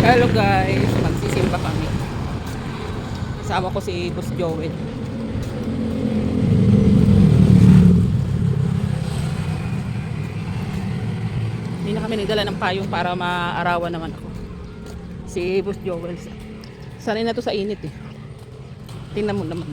Hello guys, magsisimba kami. Kasama ko si Boss Joel. Hindi na kami nagdala ng payong para maarawan naman ako. Si Boss Joel. Sanay na to sa init eh. Tingnan mo naman.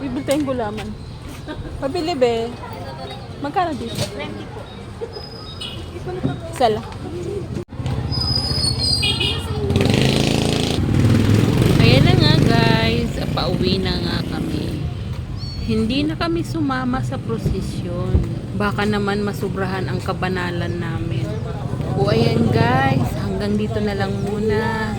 Bibili tayong gulaman. Pabili be. Magkano dito? 20 po. Isa lang. Ayan na nga guys. Pauwi na nga kami. Hindi na kami sumama sa prosesyon. Baka naman masubrahan ang kabanalan namin. O ayan guys. Hanggang dito na lang muna.